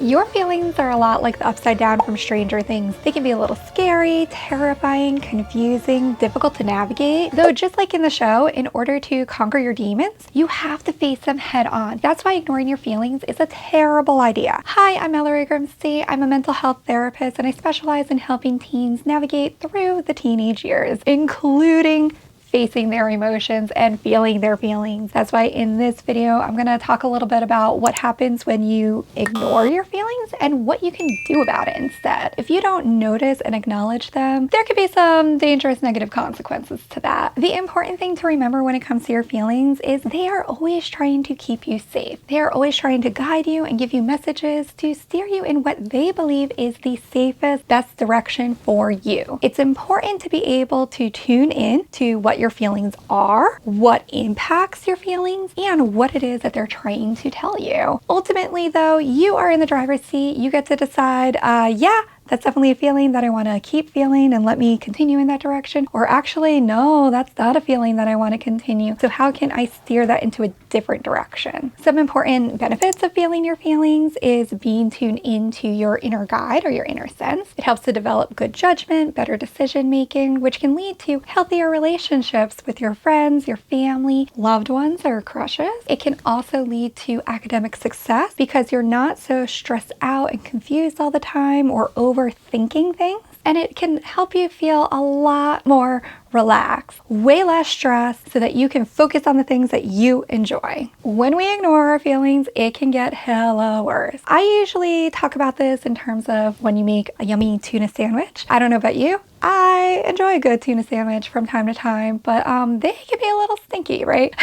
Your feelings are a lot like the upside down from Stranger Things. They can be a little scary, terrifying, confusing, difficult to navigate. Though just like in the show, in order to conquer your demons, you have to face them head on. That's why ignoring your feelings is a terrible idea. Hi, I'm Mallory Grimste. I'm a mental health therapist and I specialize in helping teens navigate through the teenage years, including facing their emotions and feeling their feelings. That's why in this video, I'm gonna talk a little bit about what happens when you ignore your feelings and what you can do about it instead. If you don't notice and acknowledge them, there could be some dangerous negative consequences to that. The important thing to remember when it comes to your feelings is they are always trying to keep you safe. They are always trying to guide you and give you messages to steer you in what they believe is the safest, best direction for you. It's important to be able to tune in to what your feelings are, what impacts your feelings, and what it is that they're trying to tell you. Ultimately, though, you are in the driver's seat. You get to decide, yeah, that's definitely a feeling that I want to keep feeling and let me continue in that direction. Or actually, no, that's not a feeling that I want to continue. So how can I steer that into a different direction? Some important benefits of feeling your feelings is being tuned into your inner guide or your inner sense. It helps to develop good judgment, better decision making, which can lead to healthier relationships with your friends, your family, loved ones, or crushes. It can also lead to academic success because you're not so stressed out and confused all the time or overthinking things, and it can help you feel a lot more relaxed, way less stress, so that you can focus on the things that you enjoy. When we ignore our feelings, it can get hella worse. I usually talk about this in terms of when you make a yummy tuna sandwich. I don't know about you. I enjoy a good tuna sandwich from time to time, but they can be a little stinky, right?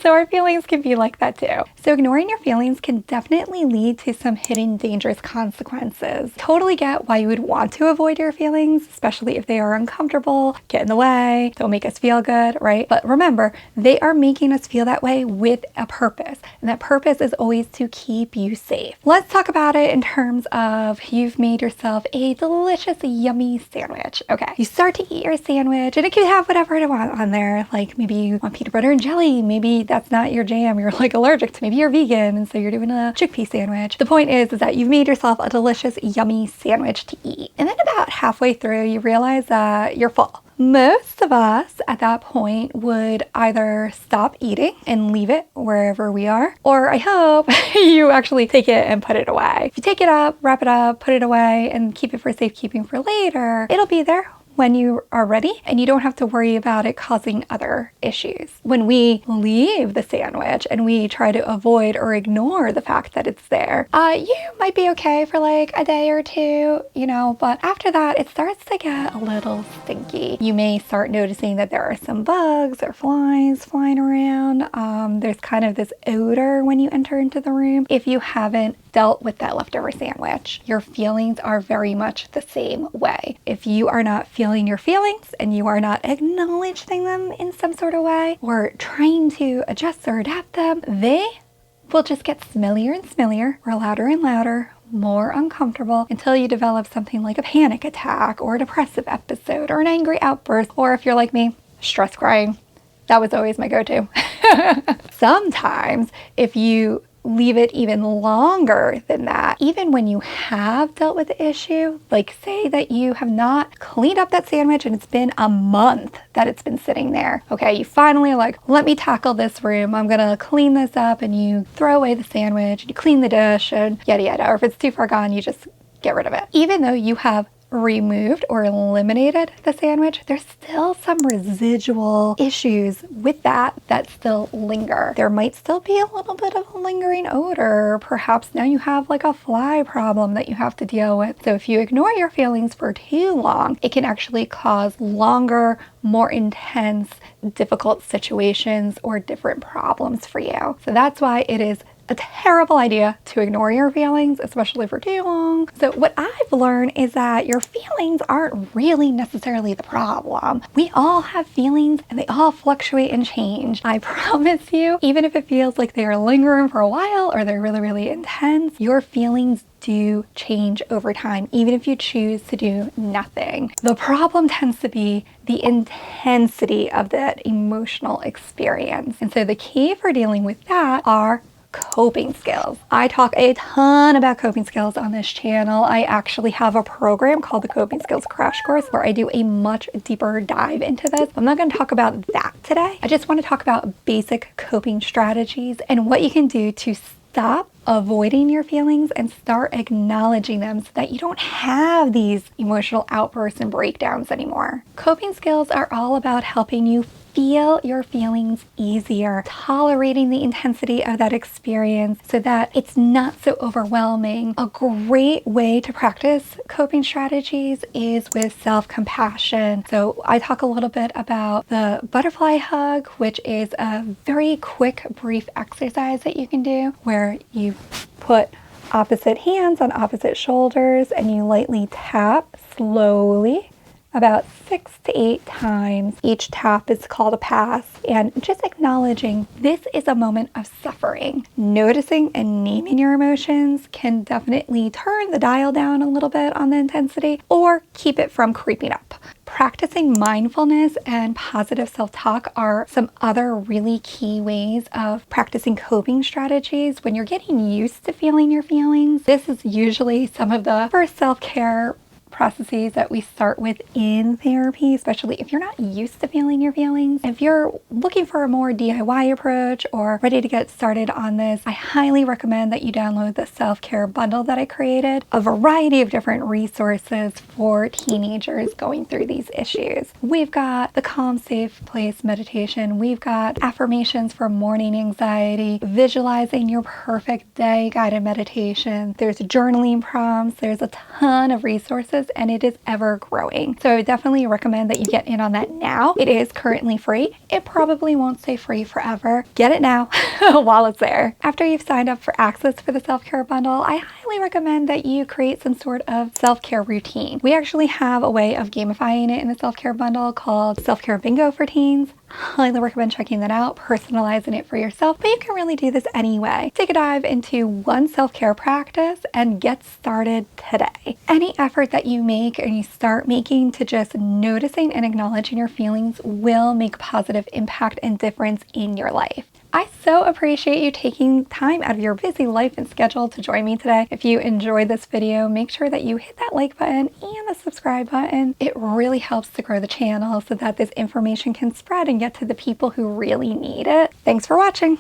So our feelings can be like that too. So ignoring your feelings can definitely lead to some hidden dangerous consequences. Totally get why you would want to avoid your feelings, especially if they are uncomfortable, get in the way, don't make us feel good, right? But remember, they are making us feel that way with a purpose, and that purpose is always to keep you safe. Let's talk about it in terms of you've made yourself a delicious, yummy sandwich. Okay. You start to eat your sandwich and it can have whatever you want on there. Like maybe you want peanut butter and jelly. Maybe that's not your jam. You're like allergic to, maybe you're vegan and so you're doing a chickpea sandwich. The point is that you've made yourself a delicious, yummy sandwich to eat. And then about halfway through, you realize that you're full. Most of us at that point would either stop eating and leave it wherever we are, or I hope you actually take it and put it away. If you take it up, wrap it up, put it away, and keep it for safekeeping for later, it'll be there when you are ready and you don't have to worry about it causing other issues. When we leave the sandwich and we try to avoid or ignore the fact that it's there, you might be okay for like a day or two, but after that it starts to get a little stinky. You may start noticing that there are some bugs or flies flying around. There's kind of this odor when you enter into the room. If you haven't dealt with that leftover sandwich, your feelings are very much the same way. If you are not feeling your feelings and you are not acknowledging them in some sort of way or trying to adjust or adapt them, they will just get smellier and smellier or louder and louder, more uncomfortable, until you develop something like a panic attack or a depressive episode or an angry outburst, or if you're like me, stress crying. That was always my go-to. Sometimes if you leave it even longer than that, even when you have dealt with the issue, like say that you have not cleaned up that sandwich and it's been a month that it's been sitting there. Okay, you finally are like, let me tackle this room. I'm gonna clean this up, and you throw away the sandwich and you clean the dish and yada yada. Or if it's too far gone, you just get rid of it. Even though you have removed or eliminated the sandwich, there's still some residual issues with that still linger. There might still be a little bit of a lingering odor. Perhaps now you have like a fly problem that you have to deal with. So if you ignore your feelings for too long, it can actually cause longer, more intense, difficult situations or different problems for you. So that's why it is a terrible idea to ignore your feelings, especially for too long. So what I've learned is that your feelings aren't really necessarily the problem. We all have feelings and they all fluctuate and change. I promise you, even if it feels like they are lingering for a while or they're really, really intense, your feelings do change over time, even if you choose to do nothing. The problem tends to be the intensity of that emotional experience. And so the key for dealing with that are coping skills. I talk a ton about coping skills on this channel. I actually have a program called the Coping Skills Crash Course where I do a much deeper dive into this. I'm not going to talk about that today. I just want to talk about basic coping strategies and what you can do to stop avoiding your feelings and start acknowledging them so that you don't have these emotional outbursts and breakdowns anymore. Coping skills are all about helping you feel your feelings easier, tolerating the intensity of that experience so that it's not so overwhelming. A great way to practice coping strategies is with self-compassion. So I talk a little bit about the butterfly hug, which is a very quick, brief exercise that you can do where you put opposite hands on opposite shoulders and you lightly tap slowly about 6 to 8 times. Each tap is called a pass, and just acknowledging this is a moment of suffering. Noticing and naming your emotions can definitely turn the dial down a little bit on the intensity or keep it from creeping up. Practicing mindfulness and positive self-talk are some other really key ways of practicing coping strategies. When you're getting used to feeling your feelings, this is usually some of the first self-care processes that we start with in therapy, especially if you're not used to feeling your feelings. If you're looking for a more DIY approach or ready to get started on this, I highly recommend that you download the SelfCare Bundle that I created, a variety of different resources for teenagers going through these issues. We've got the Calm Safe Place meditation, we've got affirmations for morning anxiety, visualizing your perfect day guided meditation, there's journaling prompts, there's a ton of resources and it is ever growing. So I definitely recommend that you get in on that now. It is currently free. It probably won't stay free forever. Get it now while it's there. After you've signed up for access for the self-care bundle, I highly recommend that you create some sort of self-care routine. We actually have a way of gamifying it in the self-care bundle called SelfCare Bingo for teens. Highly recommend checking that out, personalizing it for yourself, but you can really do this anyway. Take a dive into one self-care practice and get started today. Any effort that you make and you start making to just noticing and acknowledging your feelings will make a positive impact and difference in your life. I so appreciate you taking time out of your busy life and schedule to join me today. If you enjoyed this video, make sure that you hit that like button and the subscribe button. It really helps to grow the channel so that this information can spread and get to the people who really need it. Thanks for watching.